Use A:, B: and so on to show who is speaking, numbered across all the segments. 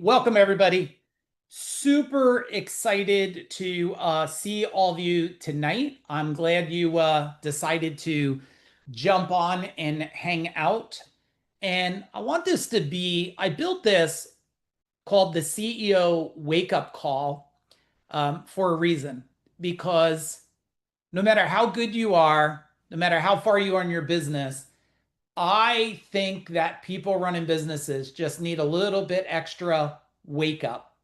A: Welcome everybody. Super excited to see all of you tonight. I'm glad you decided to jump on and hang out. And I want this to be, I built this called the CEO Wake Up Call for a reason. Because no matter how good you are, no matter how far you are in your business, I think that people running businesses just need a little bit extra wake up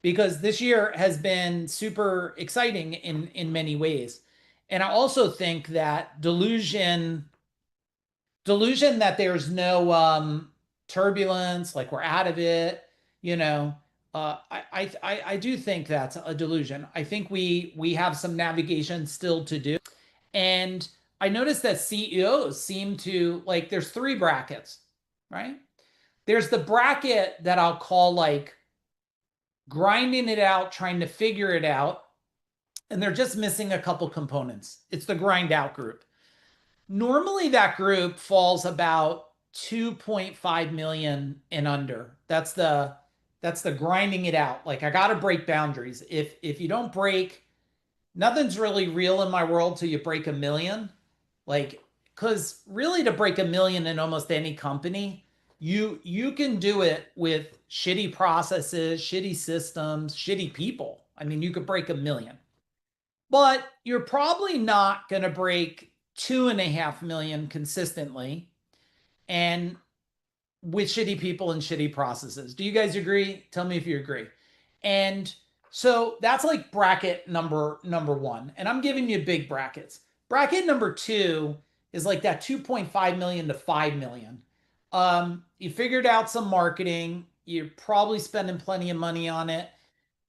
A: because this year has been super exciting in many ways. And I also think that delusion that there's no turbulence, like we're out of it, you know, I do think that's a delusion. I think we have some navigation still to do. And I noticed that CEOs seem to like there's three brackets, right? There's the bracket that I'll call like grinding it out, trying to figure it out, and they're just missing a couple components. It's the grind out group. Normally that group falls about 2.5 million and under. That's the grinding it out. Like I got to break boundaries. If you don't break, nothing's really real in my world till you break a million. Like, because really to break a million in almost any company, you can do it with shitty processes, shitty systems, shitty people. I mean, you could break a million, but you're probably not going to break 2.5 million consistently and with shitty people and shitty processes. Do you guys agree? Tell me if you agree. And so that's like bracket number one. And I'm giving you big brackets. Bracket number two is like that 2.5 million to 5 million. You figured out some marketing, you're probably spending plenty of money on it,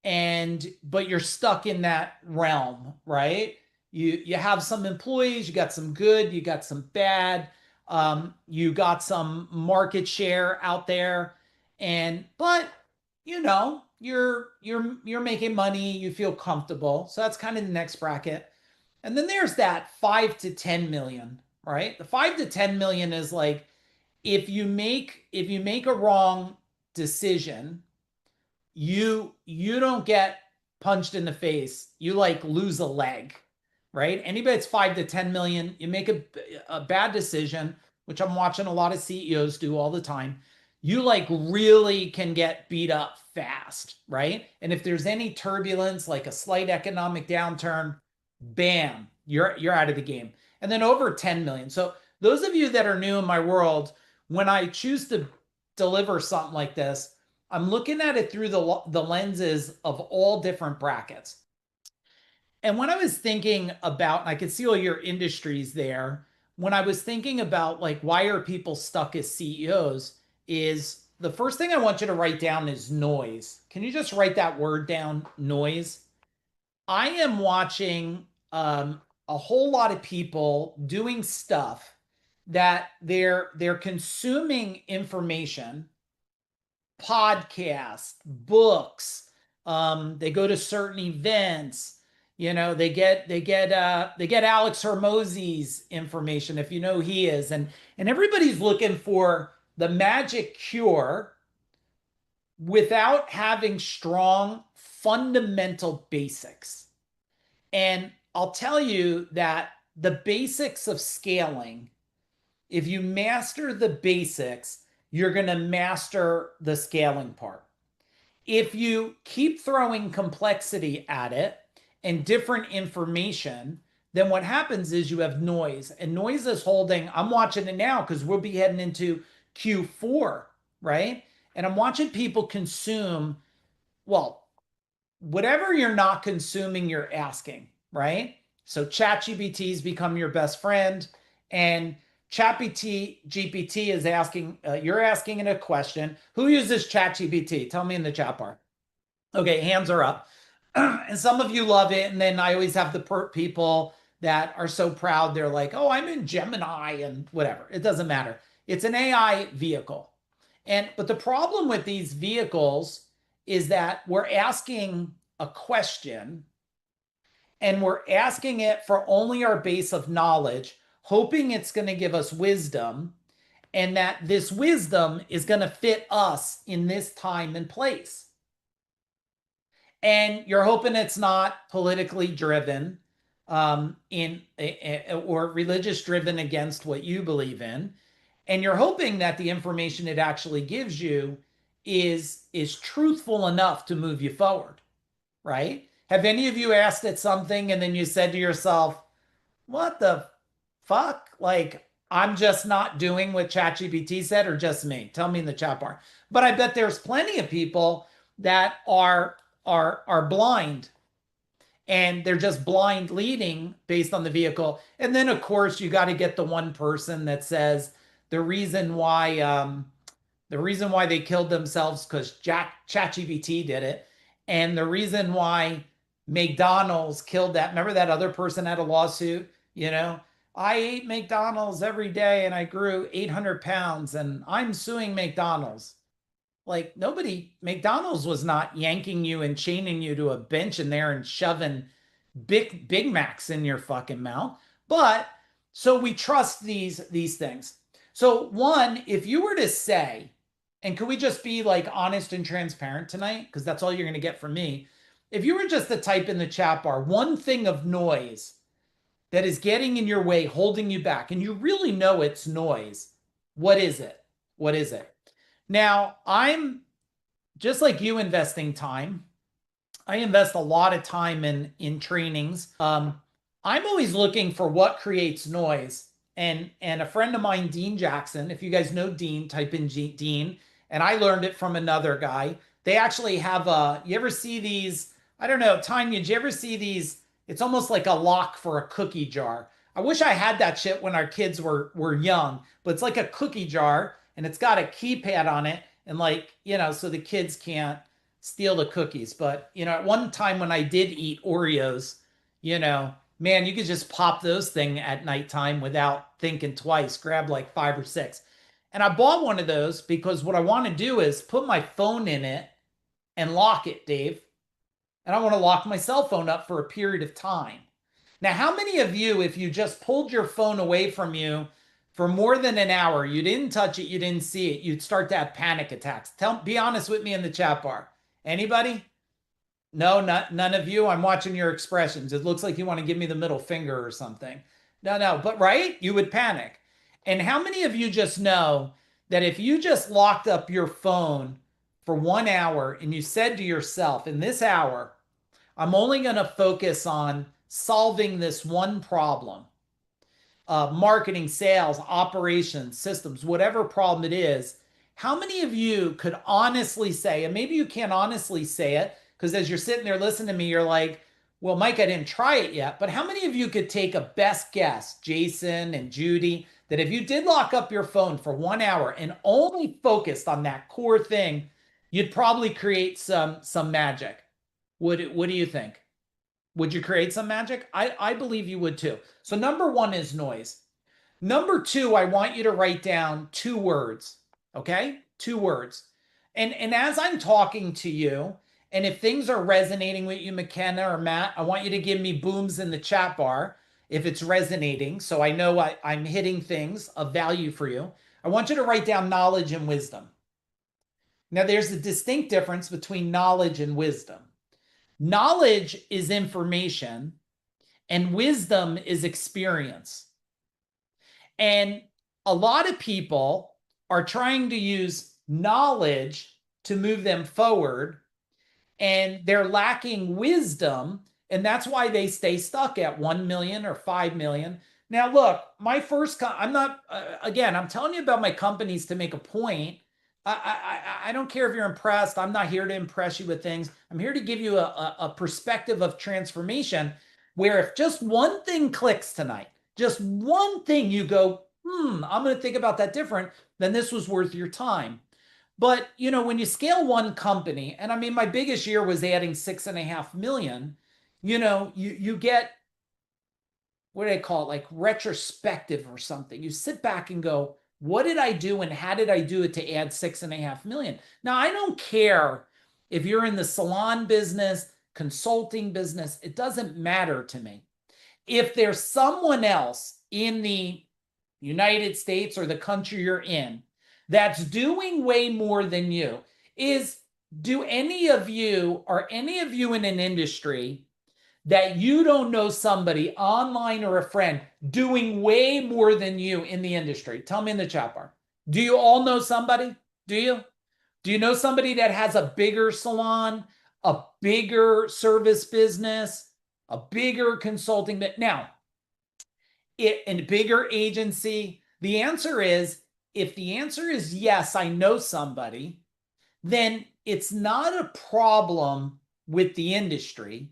A: and but you're stuck in that realm, right? You have some employees, you got some good, you got some bad, you got some market share out there, and but you're making money, you feel comfortable. So that's kind of the next bracket. And then there's that 5 to 10 million, right? The 5 to 10 million is like if you make a wrong decision, you don't get punched in the face. You like lose a leg, right? Anybody that's 5 to 10 million, you make a bad decision, which I'm watching a lot of CEOs do all the time. You like really can get beat up fast, right? And if there's any turbulence, like a slight economic downturn, bam, you're out of the game. And then over 10 million. So those of you that are new in my world, when I choose to deliver something like this, I'm looking at it through the lenses of all different brackets. And when I was thinking about, and I could see all your industries there, when I was thinking about like why are people stuck as CEOs, is the first thing I want you to write down is noise. Can you just write that word down, noise? I am watching a whole lot of people doing stuff that they're consuming information, podcasts, books. They go to certain events. They get Alex Hermosi's information, if you know who he is, and everybody's looking for the magic cure without having strong fundamental basics. And I'll tell you that the basics of scaling, if you master the basics, you're going to master the scaling part. If you keep throwing complexity at it and different information, then what happens is you have noise. And noise is holding, I'm watching it now because we'll be heading into Q4, right? And I'm watching people consume, well, whatever you're not consuming, you're asking, right? So ChatGPT's become your best friend, and ChatGPT is asking, you're asking it a question. Who uses ChatGPT? Tell me in the chat bar. Okay, hands are up. And some of you love it. And then I always have the people that are so proud. They're like, oh, I'm in Gemini and whatever. It doesn't matter. It's an AI vehicle. But the problem with these vehicles is that we're asking a question and we're asking it for only our base of knowledge, hoping it's going to give us wisdom. and that this wisdom is going to fit us in this time and place. And you're hoping it's not politically driven or religious driven against what you believe in, and you're hoping that the information it actually gives you is truthful enough to move you forward, right? Have any of you asked it something and then you said to yourself, what the fuck? Like, I'm just not doing what ChatGPT said, or just me? Tell me in the chat bar. But I bet there's plenty of people that are blind, and they're just blind leading based on the vehicle. And then of course you got to get the one person that says the reason why they killed themselves because ChatGPT did it, and the reason why McDonald's killed that. Remember that other person had a lawsuit, you know? I ate McDonald's every day and I grew 800 pounds and I'm suing McDonald's. Like, nobody, McDonald's was not yanking you and chaining you to a bench in there and shoving Big Macs in your fucking mouth. But so we trust these things. So one, if you were to say, and could we just be like honest and transparent tonight? Because that's all you're going to get from me. If you were just to type in the chat bar, one thing of noise that is getting in your way, holding you back, and you really know it's noise, what is it? What is it? Now, I'm just like you investing time. I invest a lot of time in trainings. I'm always looking for what creates noise. And a friend of mine, Dean Jackson, if you guys know Dean, type in Dean. And I learned it from another guy. They actually have you ever see these? I don't know, Tanya, did you ever see these? It's almost like a lock for a cookie jar. I wish I had that shit when our kids were young, but it's like a cookie jar and it's got a keypad on it, and like, so the kids can't steal the cookies. But, at one time when I did eat Oreos, man, you could just pop those thing at nighttime without thinking twice, grab like 5 or 6. And I bought one of those because what I want to do is put my phone in it and lock it, Dave. And I want to lock my cell phone up for a period of time. Now, how many of you, if you just pulled your phone away from you for more than an hour, you didn't touch it, you didn't see it, you'd start to have panic attacks? Be honest with me in the chat bar. Anybody? No, none of you. I'm watching your expressions. It looks like you want to give me the middle finger or something. No, but right? You would panic. And how many of you just know that if you just locked up your phone for 1 hour and you said to yourself, in this hour, I'm only going to focus on solving this one problem, marketing, sales, operations, systems, whatever problem it is, how many of you could honestly say, and maybe you can't honestly say it, because as you're sitting there listening to me, you're like, well, Mike, I didn't try it yet. But how many of you could take a best guess, Jason and Judy, that if you did lock up your phone for 1 hour and only focused on that core thing, you'd probably create some magic? What do you think? Would you create some magic? I believe you would too. So number one is noise. Number two, I want you to write down 2 words. Okay? 2 words. And as I'm talking to you, and if things are resonating with you, McKenna or Matt, I want you to give me booms in the chat bar if it's resonating, so I know I'm hitting things of value for you. I want you to write down knowledge and wisdom. Now, there's a distinct difference between knowledge and wisdom. Knowledge is information, and wisdom is experience. And a lot of people are trying to use knowledge to move them forward, and they're lacking wisdom, and that's why they stay stuck at 1 million or 5 million. Now, look, my first, I'm not, again, I'm telling you about my companies to make a point. I don't care if you're impressed. I'm not here to impress you with things. I'm here to give you a perspective of transformation where if just one thing clicks tonight, just one thing you go, I'm going to think about that different, then this was worth your time. But, when you scale one company, and I mean, my biggest year was adding 6.5 million, you get, what do they call it? Like retrospective or something. You sit back and go, what did I do and how did I do it to add 6.5 million? Now, I don't care if you're in the salon business, consulting business, it doesn't matter to me. If there's someone else in the United States or the country you're in, that's doing way more than you, is do any of you, are any of you in an industry that you don't know somebody online or a friend doing way more than you in the industry? Tell me in the chat bar. Do you all know somebody? Do you? Do you know somebody that has a bigger salon, a bigger service business, a bigger consulting? Now, a bigger agency? The answer is, if the answer is yes, I know somebody, then it's not a problem with the industry.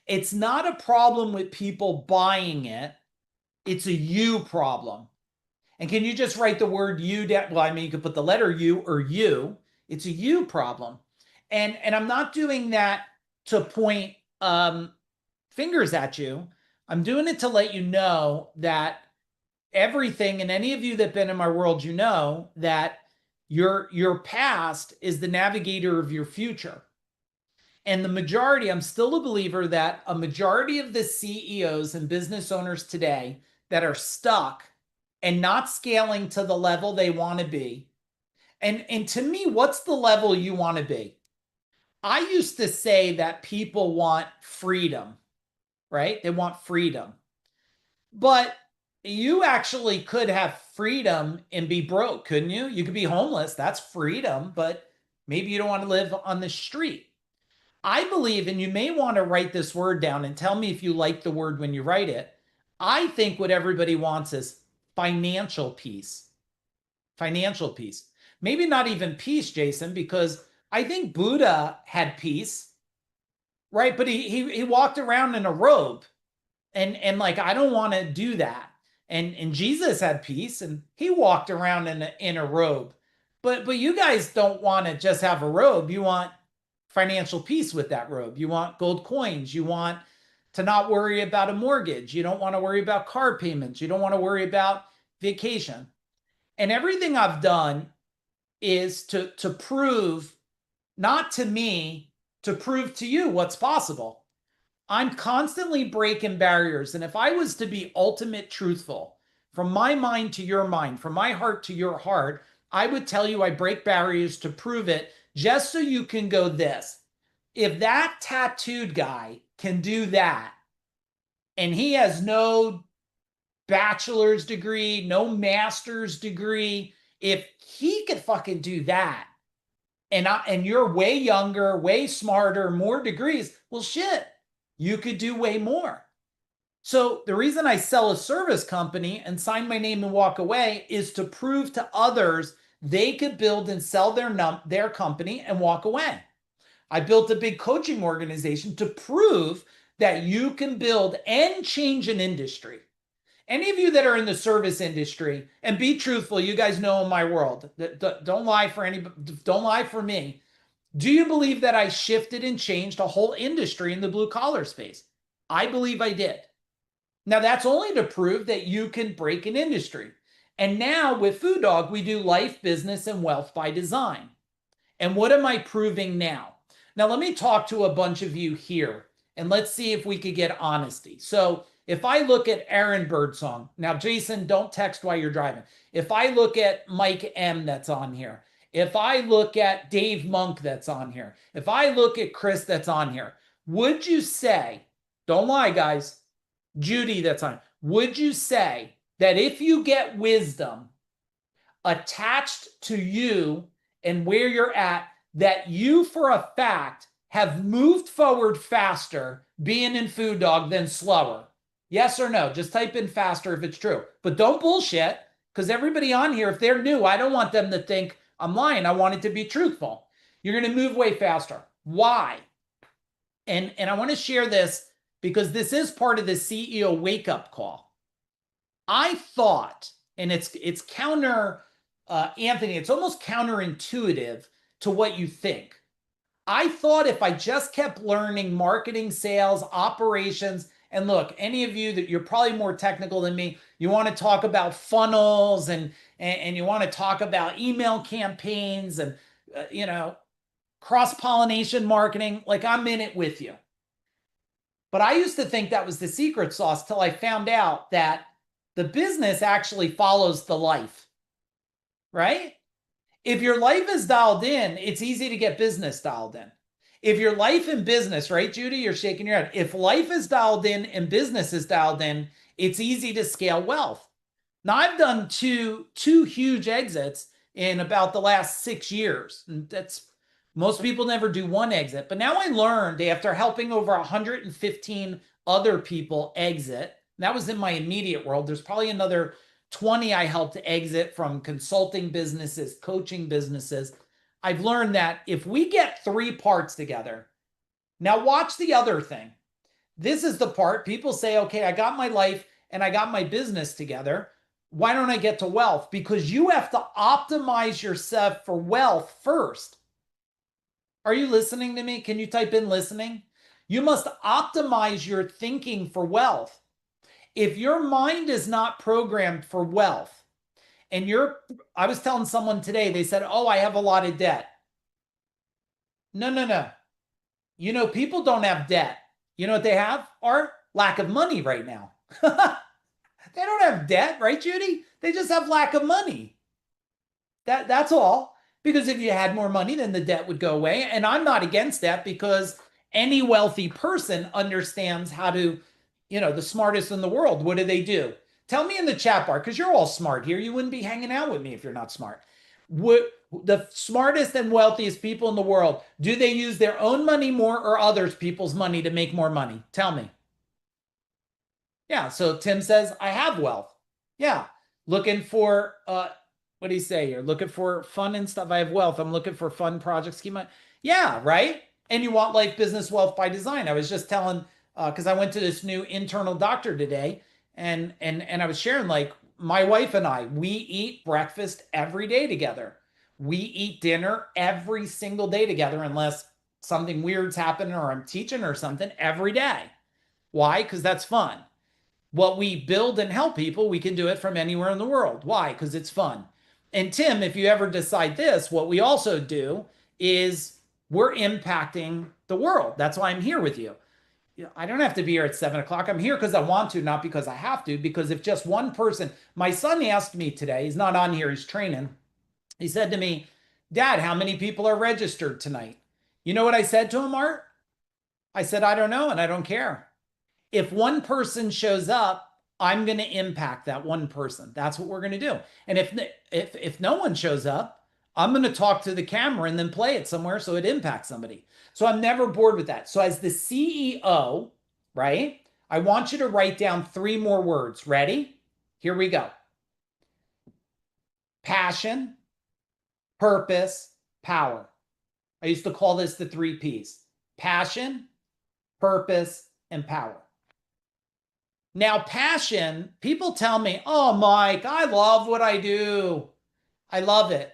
A: It's not a problem with people buying it. It's a you problem. And can you just write the word you down? Well, I mean, you could put the letter U or you. It's a you problem. And I'm not doing that to point fingers at you. I'm doing it to let you know that everything, and any of you that have been in my world, you know that your past is the navigator of your future. And the majority, I'm still a believer that a majority of the CEOs and business owners today that are stuck and not scaling to the level they want to be. And to me, what's the level you want to be? I used to say that people want freedom, right? They want freedom. But you actually could have freedom and be broke, couldn't you? You could be homeless. That's freedom, but maybe you don't want to live on the street. I believe, and you may want to write this word down and tell me if you like the word when you write it. I think what everybody wants is financial peace. Financial peace. Maybe not even peace, Jason, because I think Buddha had peace, right? But he walked around in a robe, and like, I don't want to do that. And Jesus had peace, and he walked around in a robe. But you guys don't want to just have a robe. You want financial peace with that robe. You want gold coins. You want to not worry about a mortgage. You don't want to worry about car payments. You don't want to worry about vacation. And everything I've done is to prove, not to me, to prove to you what's possible. I'm constantly breaking barriers. And if I was to be ultimate truthful, from my mind to your mind, from my heart to your heart, I would tell you I break barriers to prove it, just so you can go this. If that tattooed guy can do that, and he has no bachelor's degree, no master's degree, if he could fucking do that, and you're way younger, way smarter, more degrees, well, shit, you could do way more. So the reason I sell a service company and sign my name and walk away is to prove to others they could build and sell their company and walk away. I built a big coaching organization to prove that you can build and change an industry. Any of you that are in the service industry, and be truthful, you guys know in my world, don't lie for anybody, don't lie for me. Do you believe that I shifted and changed a whole industry in the blue collar space? I believe I did. Now, that's only to prove that you can break an industry. And now with Food Dog, we do life, business, and wealth by design. And what am I proving now? Now, let me talk to a bunch of you here, and let's see if we could get honesty. So if I look at Aaron Birdsong, now, Jason, don't text while you're driving. If I look at Mike M that's on here, if I look at Dave Monk that's on here, if I look at Chris that's on here, would you say, don't lie, guys, Judy that's on, would you say that if you get wisdom attached to you and where you're at, that you for a fact have moved forward faster being in Food Dog than slower? Yes or no? Just type in faster if it's true. But don't bullshit, because everybody on here, if they're new, I don't want them to think I'm lying. I want it to be truthful. You're going to move way faster. Why? And I want to share this because this is part of the CEO wake-up call. I thought, and it's counter, Anthony, it's almost counterintuitive to what you think. I thought if I just kept learning marketing, sales, operations, and look, any of you that you're probably more technical than me, you want to talk about funnels and you want to talk about email campaigns and cross-pollination marketing, like I'm in it with you. But I used to think that was the secret sauce till I found out that The business actually follows the life, right? If your life is dialed in, it's easy to get business dialed in. If your life and business, right, Judy, you're shaking your head. If life is dialed in and business is dialed in, it's easy to scale wealth. Now I've done two huge exits in about the last 6 years. And that's most people never do one exit. But now I learned after helping over 115 other people exit, that was in my immediate world. There's probably another 20 I helped exit from consulting businesses, coaching businesses. I've learned that if we get three parts together, now watch the other thing. This is the part people say, okay, I got my life and I got my business together. Why don't I get to wealth? Because you have to optimize yourself for wealth first. Are you listening to me? Can you type in listening? You must optimize your thinking for wealth. If your mind is not programmed for wealth, and I was telling someone today, they said, oh, I have a lot of debt. No, no, no. People don't have debt. You know what they have? Are lack of money right now. They don't have debt, right, Judy? They just have lack of money. That's all. Because if you had more money, then the debt would go away. And I'm not against that because any wealthy person understands how to, the smartest in the world. What do? Tell me in the chat bar, because you're all smart here. You wouldn't be hanging out with me if you're not smart. What the smartest and wealthiest people in the world, do they use their own money more or others people's money to make more money? Tell me. Yeah, so Tim says, I have wealth. Yeah. Looking for what do you say here? Looking for fun and stuff. I have wealth. I'm looking for fun projects. Schema. Yeah, right. And you want life, business, wealth by design. I was just telling because I went to this new internal doctor today, and I was sharing like my wife and I, we eat breakfast every day together. We eat dinner every single day together, unless something weird's happening or I'm teaching or something every day. Why? Because that's fun. What we build and help people, we can do it from anywhere in the world. Why? Because it's fun. And Tim, if you ever decide this, what we also do is we're impacting the world. That's why I'm here with you. I don't have to be here at 7 o'clock. I'm here because I want to, not because I have to. Because if just one person, my son asked me today, he's not on here, he's training. He said to me, Dad, how many people are registered tonight? You know what I said to him, Art? I said, I don't know and I don't care. If one person shows up, I'm going to impact that one person. That's what we're going to do. And if no one shows up, I'm going to talk to the camera and then play it somewhere so it impacts somebody. So I'm never bored with that. So as the CEO, right? I want you to write down three more words. Ready? Here we go. Passion, purpose, power. I used to call this the three P's. Passion, purpose, and power. Now, passion, people tell me, oh, Mike, I love what I do. I love it.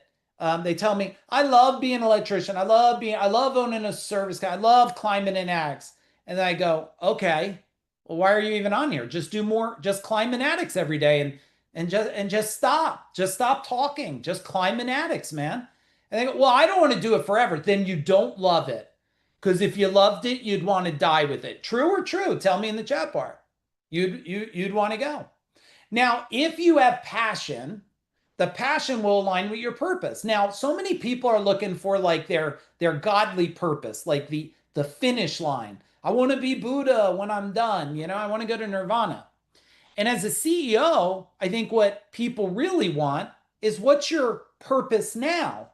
A: They tell me, I love being an electrician. I love owning a service car. I love climbing in attics. And then I go, okay, well, why are you even on here? Just do more, just climb in attics every day and just stop. Just stop talking. Just climb in attics, man. And they go, well, I don't want to do it forever. Then you don't love it. Because if you loved it, you'd want to die with it. True or true? Tell me in the chat bar. You'd want to go. Now, if you have passion, the passion will align with your purpose. Now, so many people are looking for like their godly purpose, like the finish line. I want to be Buddha when I'm done. I want to go to nirvana. And as a CEO, I think what people really want is what's your purpose now?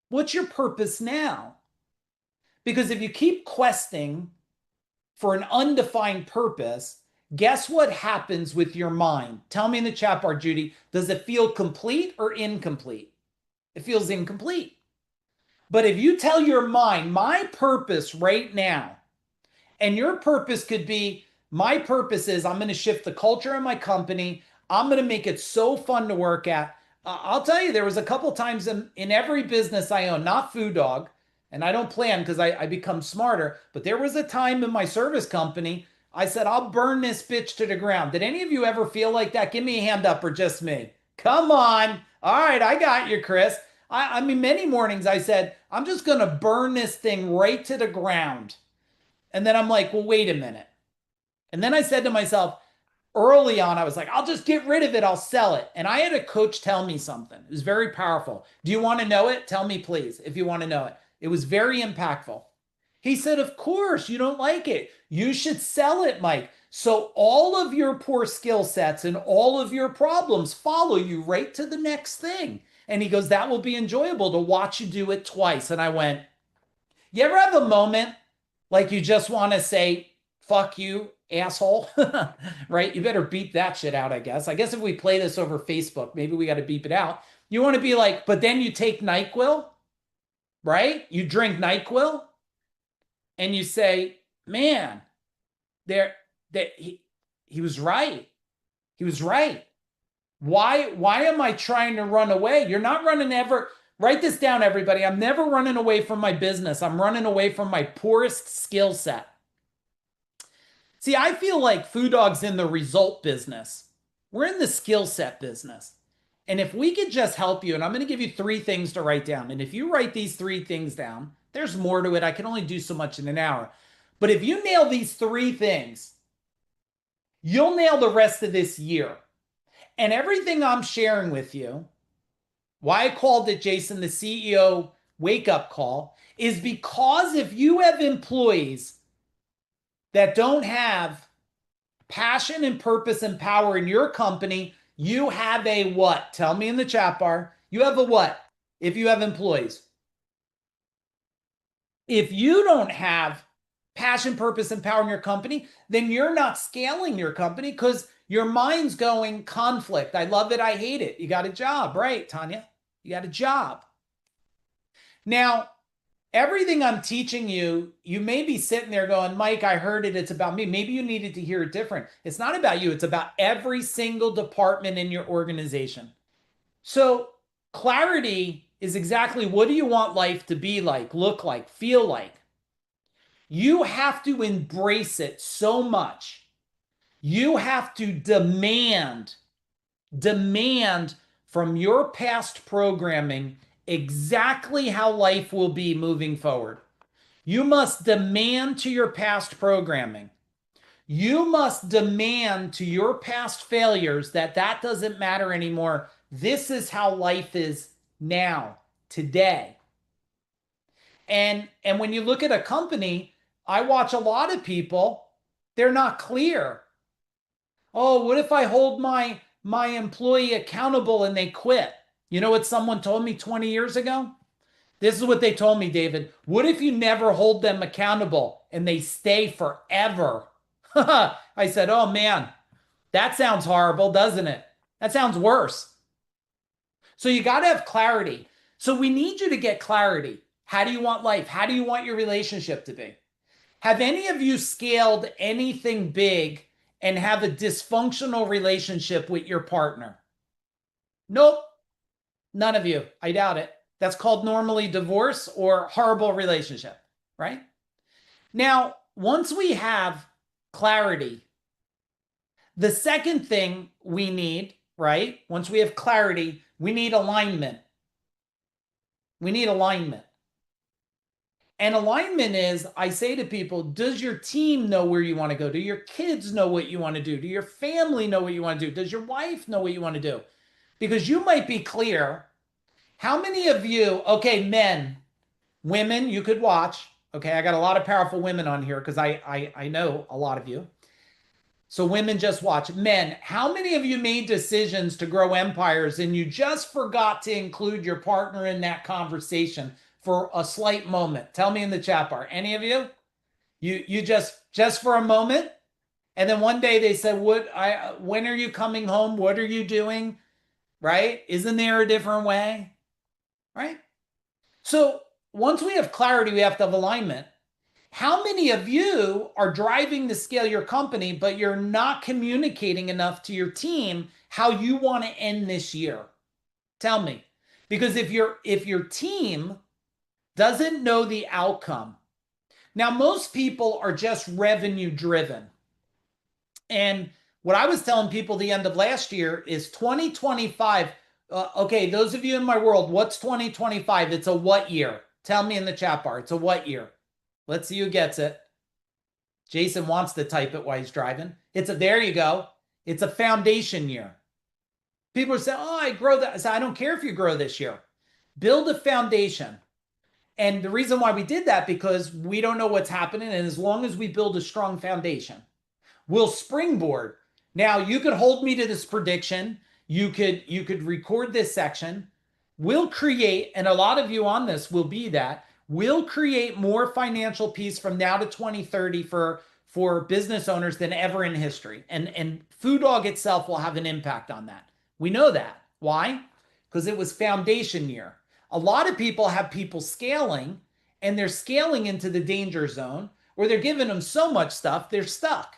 A: What's your purpose now? Because if you keep questing for an undefined purpose, guess what happens with your mind? Tell me in the chat bar, Judy, does it feel complete or incomplete? It feels incomplete. But if you tell your mind, my purpose right now, and your purpose could be, my purpose is I'm going to shift the culture of my company. I'm going to make it so fun to work at. I'll tell you, there was a couple times in every business I own, not Food Dog, and I don't plan because I become smarter. But there was a time in my service company, I said, I'll burn this bitch to the ground. Did any of you ever feel like that? Give me a hand up or just me. Come on. All right, I got you, Chris. I mean, many mornings I said, I'm just going to burn this thing right to the ground. And then I'm like, well, wait a minute. And then I said to myself, early on, I was like, I'll just get rid of it. I'll sell it. And I had a coach tell me something. It was very powerful. Do you want to know it? Tell me, please, if you want to know it. It was very impactful. He said, of course, you don't like it. You should sell it, Mike. So all of your poor skill sets and all of your problems follow you right to the next thing. And he goes, that will be enjoyable to watch you do it twice. And I went, you ever have a moment like you just want to say, fuck you, asshole? Right? You better beep that shit out, I guess. I guess if we play this over Facebook, maybe we got to beep it out. You want to be like, but then you take NyQuil, right? You drink NyQuil and you say, man, there, that he was right. He was right. Why am I trying to run away? You're not running ever. Write this down, everybody. I'm never running away from my business. I'm running away from my poorest skill set. See, I feel like Food Dog's in the result business. We're in the skill set business. And if we could just help you, and I'm going to give you 3 things to write down. And if you write these 3 things down, there's more to it. I can only do so much in an hour. But if you nail these 3 things, you'll nail the rest of this year. And everything I'm sharing with you, why I called it, Jason, the CEO wake-up call, is because if you have employees that don't have passion and purpose and power in your company, you have a what? Tell me in the chat bar. You have a what if you have employees? If you don't have passion, purpose, and power in your company, then you're not scaling your company because your mind's going conflict. I love it. I hate it. You got a job, right, Tanya? You got a job. Now, everything I'm teaching you, you may be sitting there going, Mike, I heard it. It's about me. Maybe you needed to hear it different. It's not about you. It's about every single department in your organization. So clarity is exactly what do you want life to be like, look like, feel like? You have to embrace it so much. You have to demand from your past programming exactly how life will be moving forward. You must demand to your past programming. You must demand to your past failures that that doesn't matter anymore. This is how life is now, today. And when you look at a company, I watch a lot of people, they're not clear. Oh, what if I hold my employee accountable and they quit? You know what someone told me 20 years ago? This is what they told me, David. What if you never hold them accountable and they stay forever? I said, oh man, that sounds horrible, doesn't it? That sounds worse. So you got to have clarity. So we need you to get clarity. How do you want life? How do you want your relationship to be? Have any of you scaled anything big and have a dysfunctional relationship with your partner? Nope. None of you. I doubt it. That's called normally divorce or horrible relationship, right? Now, once we have clarity, the second thing we need, right? Once we have clarity, we need alignment. We need alignment. And alignment is, I say to people, does your team know where you want to go? Do your kids know what you want to do? Do your family know what you want to do? Does your wife know what you want to do? Because you might be clear. How many of you, okay, men, women, you could watch. Okay, I got a lot of powerful women on here because I know a lot of you. So women, just watch. Men, how many of you made decisions to grow empires and you just forgot to include your partner in that conversation for a slight moment? Tell me in the chat bar. Any of you? You just for a moment? And then one day they said, when are you coming home? What are you doing? Right? Isn't there a different way? Right? So once we have clarity, we have to have alignment. How many of you are driving to scale your company, but you're not communicating enough to your team how you want to end this year? Tell me. Because if your team doesn't know the outcome, now most people are just revenue driven. And what I was telling people the end of last year is 2025. Okay, those of you in my world, what's 2025? It's a what year? Tell me in the chat bar. It's a what year? Let's see who gets it. Jason wants to type it while he's driving. There you go. It's a foundation year. People are saying, oh, I grow that. I say, I don't care if you grow this year. Build a foundation. And the reason why we did that, because we don't know what's happening. And as long as we build a strong foundation, we'll springboard. Now you could hold me to this prediction. You could record this section. We'll create, and a lot of you on this will be that. We'll create more financial peace from now to 2030 for business owners than ever in history. And Food Dog itself will have an impact on that. We know that. Why? Because it was foundation year. A lot of people have people scaling, and they're scaling into the danger zone, or they're giving them so much stuff, they're stuck.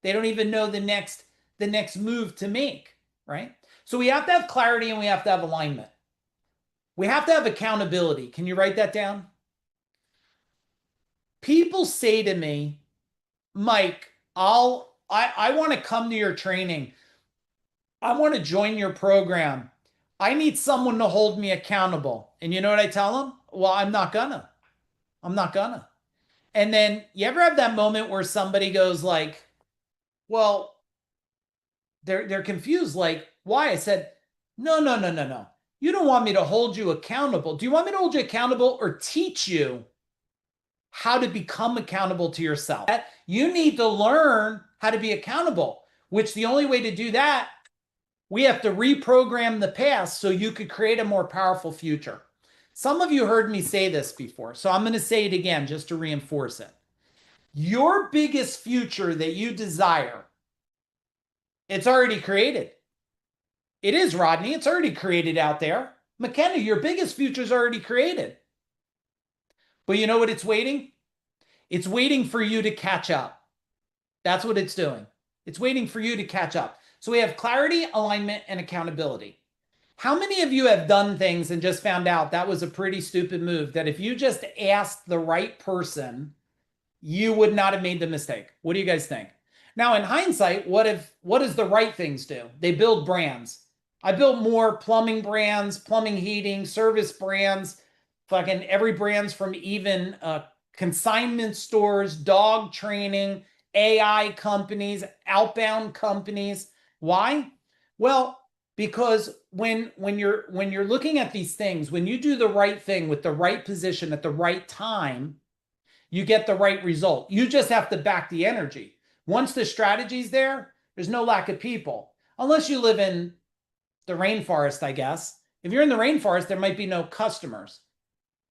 A: They don't even know the next move to make, right? So we have to have clarity and we have to have alignment. We have to have accountability. Can you write that down? People say to me, Mike, I want to come to your training. I want to join your program. I need someone to hold me accountable. And you know what I tell them? Well, I'm not gonna. I'm not gonna. And then you ever have that moment where somebody goes like, well, they're confused, like, why? I said, no, no, no, no, no. You don't want me to hold you accountable. Do you want me to hold you accountable or teach you how to become accountable to yourself? You need to learn how to be accountable, which the only way to do that, we have to reprogram the past so you could create a more powerful future. Some of you heard me say this before, so I'm going to say it again just to reinforce it. Your biggest future that you desire, it's already created. It is, Rodney. It's already created out there. McKenna, your biggest future is already created. But you know what it's waiting? It's waiting for you to catch up. That's what it's doing. It's waiting for you to catch up. So we have clarity, alignment, and accountability. How many of you have done things and just found out that was a pretty stupid move, that if you just asked the right person, you would not have made the mistake? What do you guys think? Now, in hindsight, what does the right things do? They build brands. I built more plumbing brands, plumbing, heating, service brands, fucking every brand's from even consignment stores, dog training, AI companies, outbound companies. Why? Well, because when you're looking at these things, when you do the right thing with the right position at the right time, you get the right result. You just have to back the energy. Once the strategy's there, there's no lack of people. Unless you live in the rainforest, I guess. If you're in the rainforest, there might be no customers.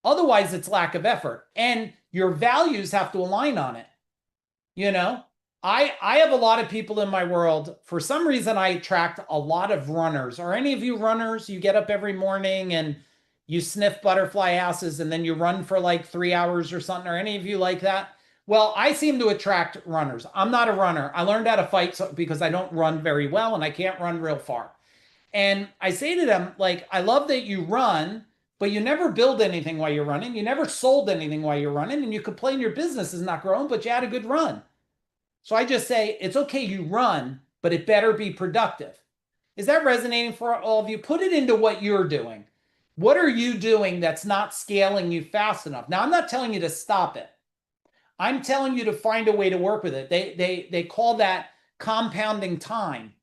A: Otherwise, it's lack of effort. And your values have to align on it. You know, I have a lot of people in my world. For some reason, I attract a lot of runners. Are any of you runners? You get up every morning and you sniff butterfly asses and then you run for like 3 hours or something. Are any of you like that? Well, I seem to attract runners. I'm not a runner. I learned how to fight because I don't run very well and I can't run real far. And I say to them, like, I love that you run, but you never build anything while you're running. You never sold anything while you're running. And you complain your business is not growing, but you had a good run. So I just say, it's okay, you run, but it better be productive. Is that resonating for all of you? Put it into what you're doing. What are you doing that's not scaling you fast enough? Now, I'm not telling you to stop it. I'm telling you to find a way to work with it. They call that compounding time.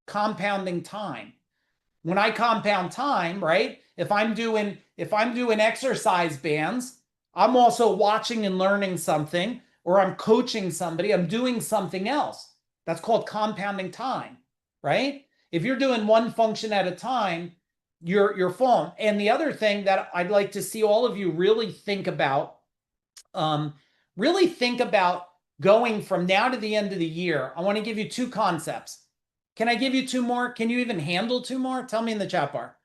A: Compounding time. When I compound time, right? If I'm doing exercise bands, I'm also watching and learning something, or I'm coaching somebody, I'm doing something else. That's called compounding time, right? If you're doing one function at a time, you're falling. And the other thing that I'd like to see all of you really think about, going from now to the end of the year. I want to give you two concepts. Can I give you two more? Can you even handle two more? Tell me in the chat bar.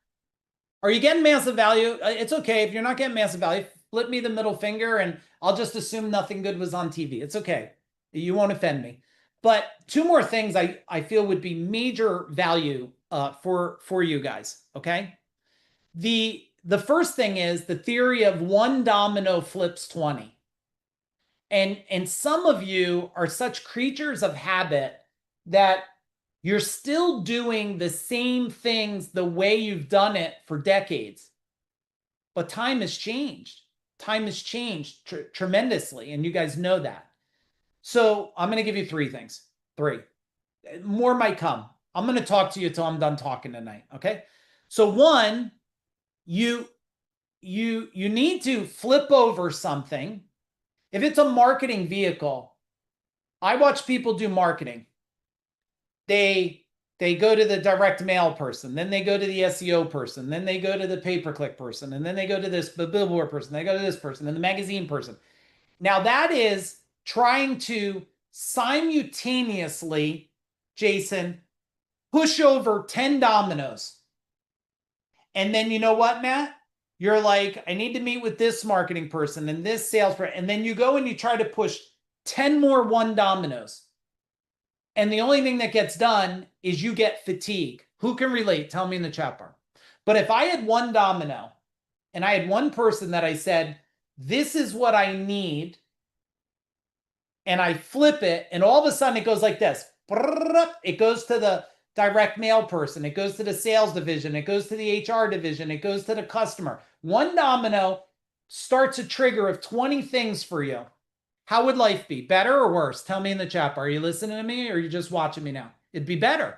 A: Are you getting massive value? It's okay. If you're not getting massive value, flip me the middle finger and I'll just assume nothing good was on TV. It's okay. You won't offend me. But two more things I feel would be major value for you guys, okay? The first thing is the theory of one domino flips 20. And some of you are such creatures of habit that you're still doing the same things the way you've done it for decades. But time has changed. Time has changed tremendously, and you guys know that. So I'm going to give you three things. Three. More might come. I'm going to talk to you till I'm done talking tonight. Okay. So one, you you need to flip over something. If it's a marketing vehicle, I watch people do marketing. They they go to the direct mail person, then they go to the SEO person, then they go to the pay-per-click person, and then they go to this billboard person, they go to this person, and the magazine person. Now that is trying to simultaneously, Jason, push over 10 dominoes. And then you know what, Matt? You're like, I need to meet with this marketing person and this salesperson. And then you go and you try to push 10 more one dominoes. And the only thing that gets done is you get fatigue. Who can relate? Tell me in the chat bar. But if I had one domino and I had one person that I said, this is what I need, and I flip it, and all of a sudden it goes like this. It goes to the direct mail person. It goes to the sales division. It goes to the HR division. It goes to the customer. One domino starts a trigger of 20 things for you. How would life be? Better or worse? Tell me in the chat bar. Are you listening to me or are you just watching me now? It'd be better.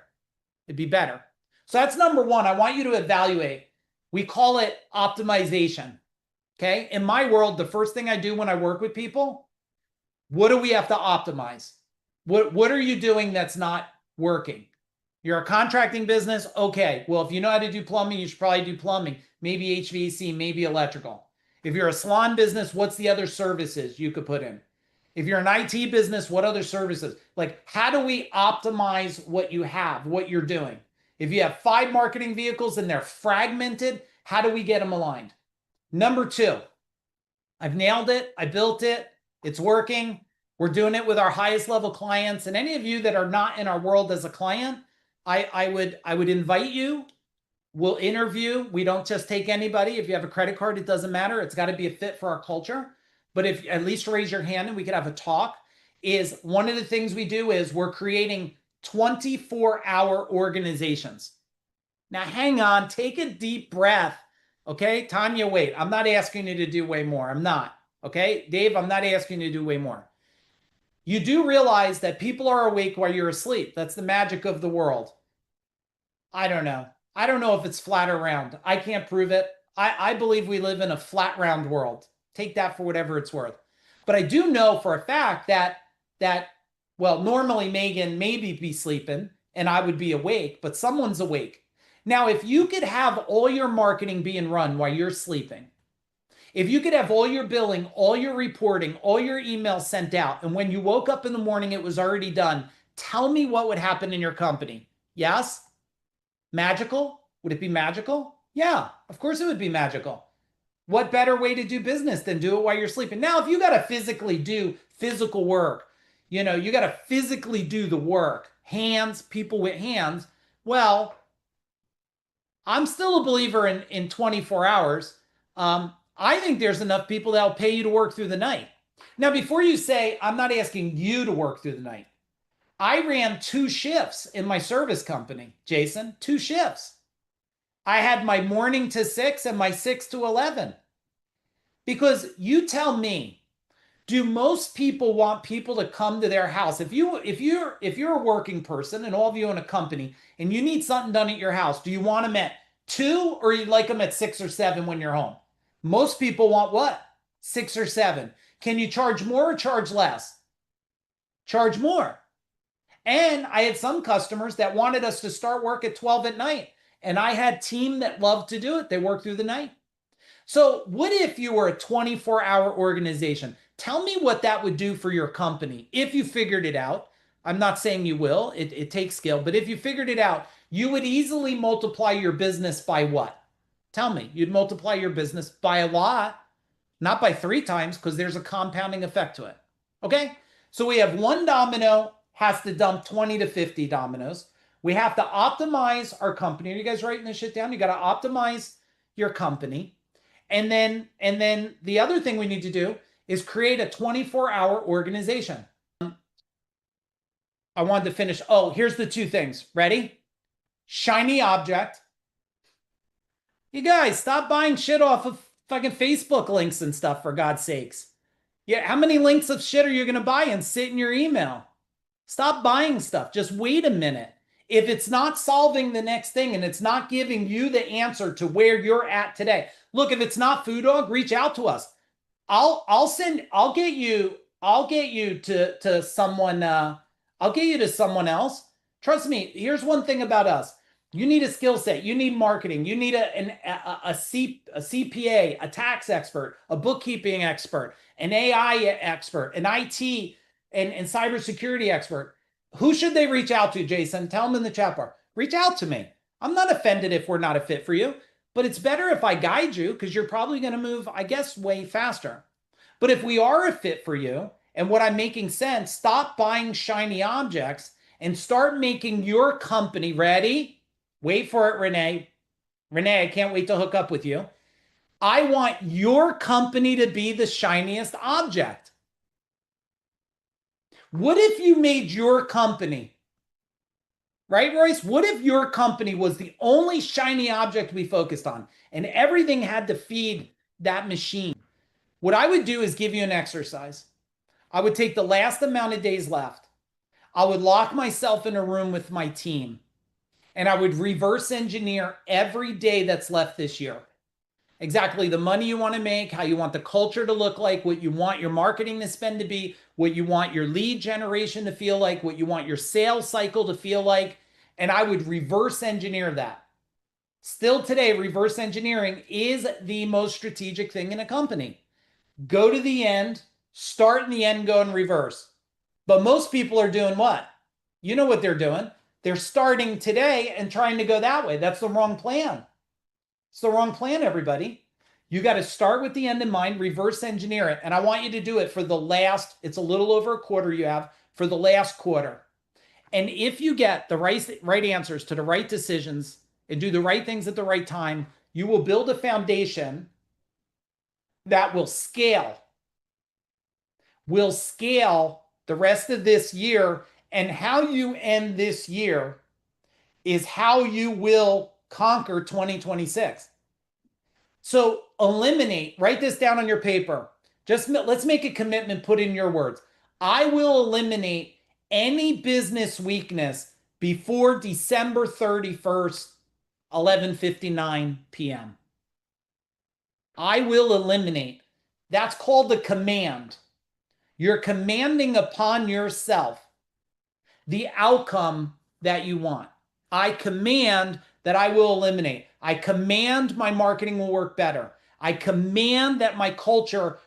A: It'd be better. So that's number one. I want you to evaluate. We call it optimization. Okay. In my world, the first thing I do when I work with people, what do we have to optimize? What are you doing that's not working? You're a contracting business? Okay. Well, if you know how to do plumbing, you should probably do plumbing. Maybe HVAC, maybe electrical. If you're a salon business, what's the other services you could put in? If you're an IT business, what other services? Like, how do we optimize what you have, what you're doing? If you have 5 marketing vehicles and they're fragmented, how do we get them aligned? Number 2, I've nailed it. I built it. It's working. We're doing it with our highest level clients. And any of you that are not in our world as a client, I would invite you. We'll interview. We don't just take anybody. If you have a credit card, it doesn't matter. It's got to be a fit for our culture. But if at least raise your hand and we could have a talk, is one of the things we do is we're creating 24-hour organizations. Now, hang on, take a deep breath. Okay, Tanya, wait. I'm not asking you to do way more. I'm not. Okay, Dave, I'm not asking you to do way more. You do realize that people are awake while you're asleep. That's the magic of the world. I don't know. I don't know if it's flat or round. I can't prove it. I believe we live in a flat round world. Take that for whatever it's worth. But I do know for a fact that well, normally Megan maybe be sleeping and I would be awake, but someone's awake. Now, if you could have all your marketing being run while you're sleeping, if you could have all your billing, all your reporting, all your emails sent out, and when you woke up in the morning, it was already done, tell me what would happen in your company. Yes? Magical? Would it be magical? Yeah, of course it would be magical. What better way to do business than do it while you're sleeping? Now, if you got to physically do physical work, you got to physically do the work, hands, people with hands, well, I'm still a believer in 24 hours. I think there's enough people that'll pay you to work through the night. Now, before you say, I'm not asking you to work through the night. I ran 2 shifts in my service company, Jason, 2 shifts. I had my morning to 6 and my 6 to 11. Because you tell me, do most people want people to come to their house? If you're a working person and all of you in a company and you need something done at your house, do you want them at 2 or you like them at 6 or 7 when you're home? Most people want what? 6 or 7. Can you charge more or charge less? Charge more. And I had some customers that wanted us to start work at 12 at night. And I had team that loved to do it. They work through the night. So what if you were a 24-hour organization? Tell me what that would do for your company if you figured it out. I'm not saying you will. It takes skill. But if you figured it out, you would easily multiply your business by what? Tell me. You'd multiply your business by a lot, not by 3 times, because there's a compounding effect to it. Okay? So we have one domino has to dump 20 to 50 dominoes. We have to optimize our company. Are you guys writing this shit down? You got to optimize your company. And then the other thing we need to do is create a 24-hour organization. I wanted to finish. Oh, here's the 2 things. Ready? Shiny object. You guys, stop buying shit off of fucking Facebook links and stuff, for God's sakes. Yeah, how many links of shit are you going to buy and sit in your email? Stop buying stuff. Just wait a minute. If it's not solving the next thing and it's not giving you the answer to where you're at today, look, if it's not Food Dog, reach out to us. I'll get you to someone I'll get you to someone else. Trust me, here's one thing about us. You need a skill set, you need marketing, you need a CPA, a tax expert, a bookkeeping expert, an AI expert, an IT and cybersecurity expert. Who should they reach out to, Jason? Tell them in the chat bar. Reach out to me. I'm not offended if we're not a fit for you, but it's better if I guide you because you're probably going to move, I guess, way faster. But if we are a fit for you and what I'm making sense, stop buying shiny objects and start making your company ready. Wait for it, Renee. Renee, I can't wait to hook up with you. I want your company to be the shiniest object. What if you made your company, right, Royce? What if your company was the only shiny object we focused on and everything had to feed that machine? What I would do is give you an exercise. I would take the last amount of days left. I would lock myself in a room with my team and I would reverse engineer every day that's left this year. Exactly the money you want to make, how you want the culture to look like, what you want your marketing to spend to be, what you want your lead generation to feel like, what you want your sales cycle to feel like. And I would reverse engineer that. Still today, reverse engineering is the most strategic thing in a company. Go to the end, start in the end, go in reverse. But most people are doing what? You know what they're doing. They're starting today and trying to go that way. That's the wrong plan. It's the wrong plan, everybody. You got to start with the end in mind, reverse engineer it. And I want you to do it for the last, it's a little over a quarter you have, for the last quarter. And if you get the right answers to the right decisions and do the right things at the right time, you will build a foundation that will scale the rest of this year. And how you end this year is how you will conquer 2026. So eliminate, write this down on your paper. Just let's make a commitment, put in your words. I will eliminate any business weakness before December 31st, 11:59 p.m. I will eliminate. That's called the command. You're commanding upon yourself the outcome that you want. I command that I will eliminate. I command my marketing will work better. I command that my culture